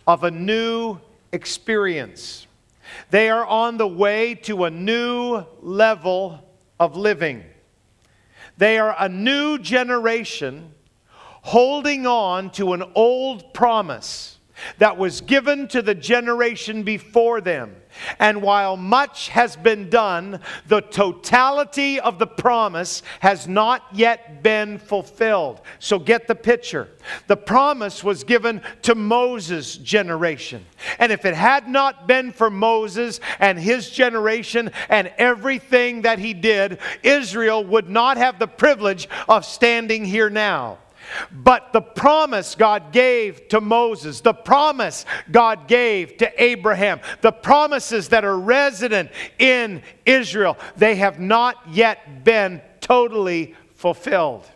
of a new experience. They are on the way to a new level of living. They are a new generation holding on to an old promise that was given to the generation before them. And while much has been done, the totality of the promise has not yet been fulfilled. So get the picture. The promise was given to Moses' generation. And if it had not been for Moses and his generation and everything that he did, Israel would not have the privilege of standing here now. But the promise God gave to Moses, the promise God gave to Abraham, the promises that are resident in Israel, they have not yet been totally fulfilled.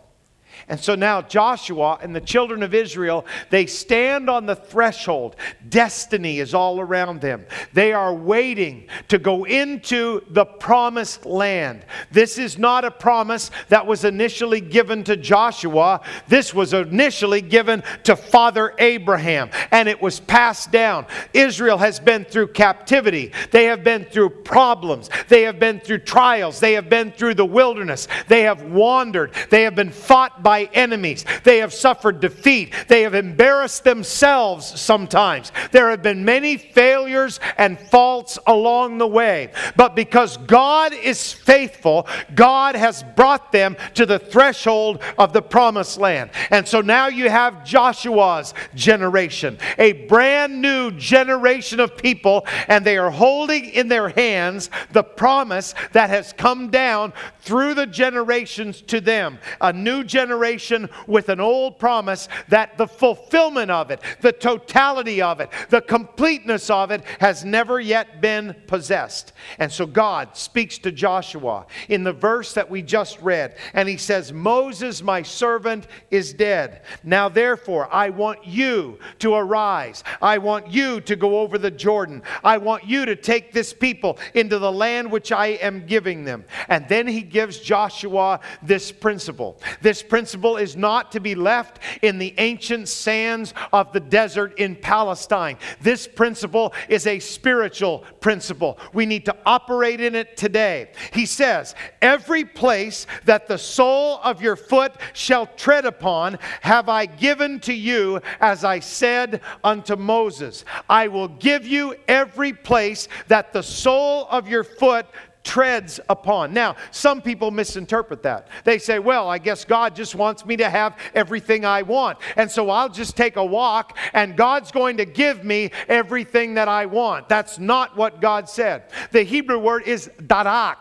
And so now Joshua and the children of Israel, they stand on the threshold. Destiny is all around them. They are waiting to go into the promised land. This is not a promise that was initially given to Joshua. This was initially given to Father Abraham, and it was passed down. Israel has been through captivity. They have been through problems. They have been through trials. They have been through the wilderness. They have wandered. They have been fought by enemies. They have suffered defeat. They have embarrassed themselves sometimes. There have been many failures and faults along the way. But because God is faithful, God has brought them to the threshold of the promised land. And so now you have Joshua's generation, a brand new generation of people, and they are holding in their hands the promise that has come down through the generations to them. A new generation with an old promise that the fulfillment of it, the totality of it, the completeness of it has never yet been possessed. And so God speaks to Joshua in the verse that we just read, and he says, Moses, my servant, is dead. Now therefore, I want you to arise. I want you to go over the Jordan. I want you to take this people into the land which I am giving them. And then he gives Joshua this principle. This principle is not to be left in the ancient sands of the desert in Palestine. This principle is a spiritual principle. We need to operate in it today. He says, every place that the sole of your foot shall tread upon have I given to you, as I said unto Moses. I will give you every place that the sole of your foot treads upon. Now, some people misinterpret that. They say, well, I guess God just wants me to have everything I want. And so I'll just take a walk and God's going to give me everything that I want. That's not what God said. The Hebrew word is darak.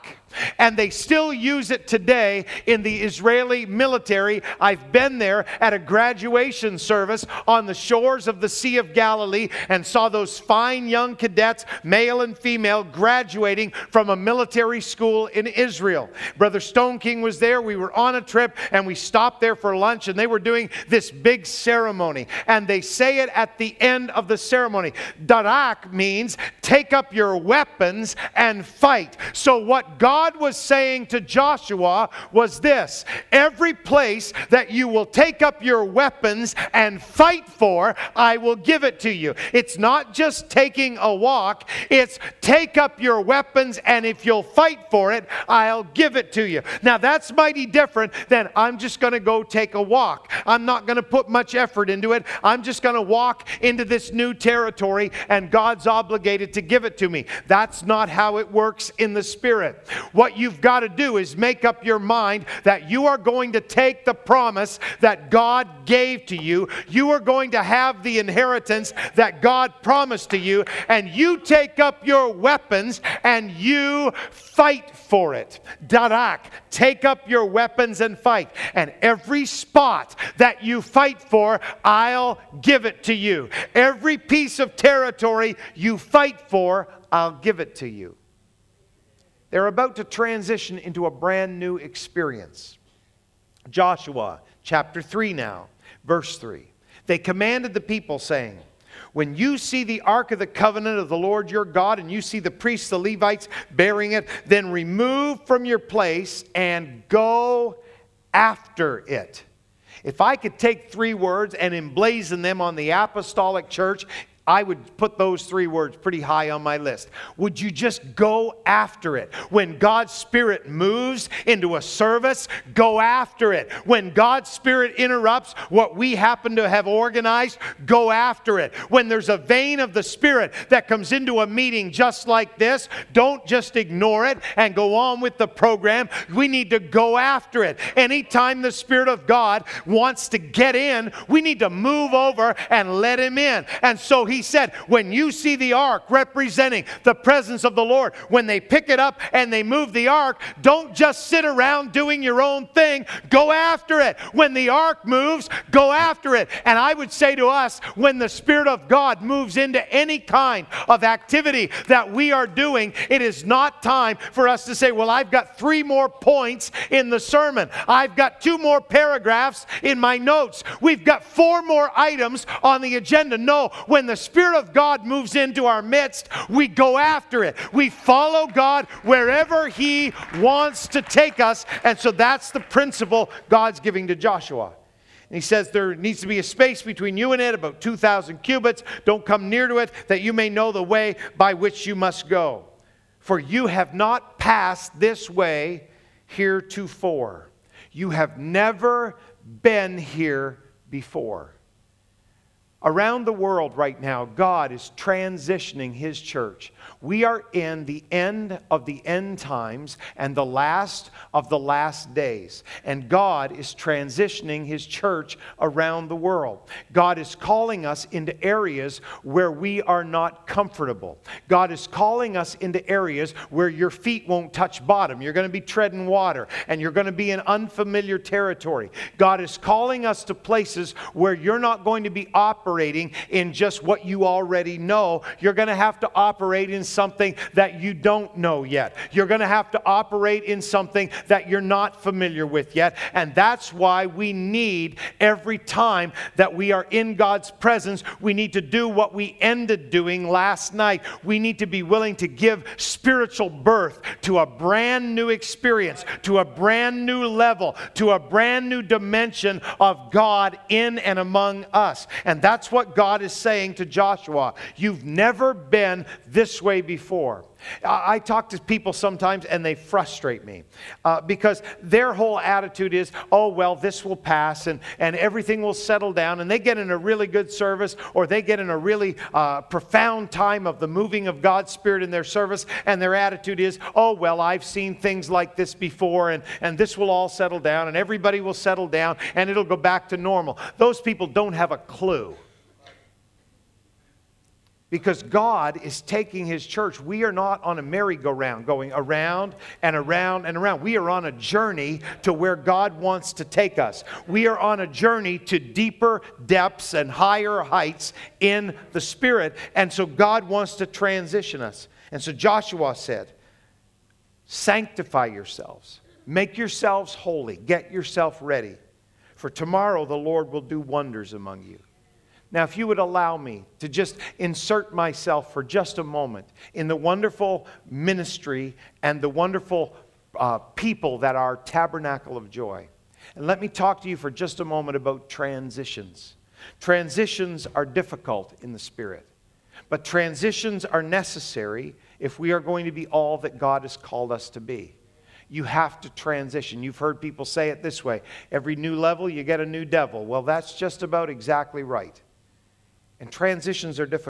And they still use it today in the Israeli military. I've been there at a graduation service on the shores of the Sea of Galilee and saw those fine young cadets, male and female, graduating from a military school in Israel. Brother Stone King was there. We were on a trip and we stopped there for lunch, and they were doing this big ceremony. And they say it at the end of the ceremony. Darak means take up your weapons and fight. So what God was saying to Joshua was this: every place that you will take up your weapons and fight for, I will give it to you. It's not just taking a walk, it's take up your weapons, and if you'll fight for it, I'll give it to you. Now that's mighty different than I'm just going to go take a walk. I'm not going to put much effort into it. I'm just going to walk into this new territory and God's obligated to give it to me. That's not how it works in the Spirit. What you've got to do is make up your mind that you are going to take the promise that God gave to you. You are going to have the inheritance that God promised to you, and you take up your weapons and you fight for it. Darak, take up your weapons and fight. And every spot that you fight for, I'll give it to you. Every piece of territory you fight for, I'll give it to you. They're about to transition into a brand new experience. Joshua chapter 3 now, verse 3. They commanded the people, saying, when you see the ark of the covenant of the Lord your God, and you see the priests, the Levites, bearing it, then remove from your place and go after it. If I could take three words and emblazon them on the apostolic church, I would put those 3 words pretty high on my list. Would you just go after it? When God's Spirit moves into a service, go after it. When God's Spirit interrupts what we happen to have organized, go after it. When there's a vein of the Spirit that comes into a meeting just like this, don't just ignore it and go on with the program. We need to go after it. Anytime the Spirit of God wants to get in, we need to move over and let Him in. And so He said, when you see the ark representing the presence of the Lord, when they pick it up and they move the ark, don't just sit around doing your own thing. Go after it. When the ark moves, go after it. And I would say to us, when the Spirit of God moves into any kind of activity that we are doing, it is not time for us to say, well, I've got 3 more points in the sermon. I've got 2 more paragraphs in my notes. We've got 4 more items on the agenda. No, when the Spirit of God moves into our midst, we go after it. We follow God wherever He wants to take us. And so that's the principle God's giving to Joshua. And He says there needs to be a space between you and it, about 2,000 cubits. Don't come near to it, that you may know the way by which you must go. For you have not passed this way heretofore. You have never been here before. Around the world right now, God is transitioning His church. We are in the end of the end times and the last of the last days. And God is transitioning His church around the world. God is calling us into areas where we are not comfortable. God is calling us into areas where your feet won't touch bottom. You're going to be treading water and you're going to be in unfamiliar territory. God is calling us to places where you're not going to be operating in just what you already know. You're going to have to operate in something that you don't know yet. You're going to have to operate in something that you're not familiar with yet. And that's why we need, every time that we are in God's presence, we need to do what we ended doing last night. We need to be willing to give spiritual birth to a brand new experience, to a brand new level, to a brand new dimension of God in and among us. And that's what God is saying to Joshua. You've never been this way before. I talk to people sometimes and they frustrate me because their whole attitude is, oh, well, this will pass and everything will settle down, and they get in a really good service or they get in a really profound time of the moving of God's Spirit in their service, and their attitude is, oh, well, I've seen things like this before and this will all settle down and everybody will settle down and it'll go back to normal. Those people don't have a clue. Because God is taking His church. We are not on a merry-go-round going around and around and around. We are on a journey to where God wants to take us. We are on a journey to deeper depths and higher heights in the Spirit. And so God wants to transition us. And so Joshua said, sanctify yourselves. Make yourselves holy. Get yourself ready. For tomorrow the Lord will do wonders among you. Now, if you would allow me to just insert myself for just a moment in the wonderful ministry and the wonderful people that are Tabernacle of Joy. And let me talk to you for just a moment about transitions. Transitions are difficult in the Spirit. But transitions are necessary if we are going to be all that God has called us to be. You have to transition. You've heard people say it this way: every new level, you get a new devil. Well, that's just about exactly right. And transitions are difficult.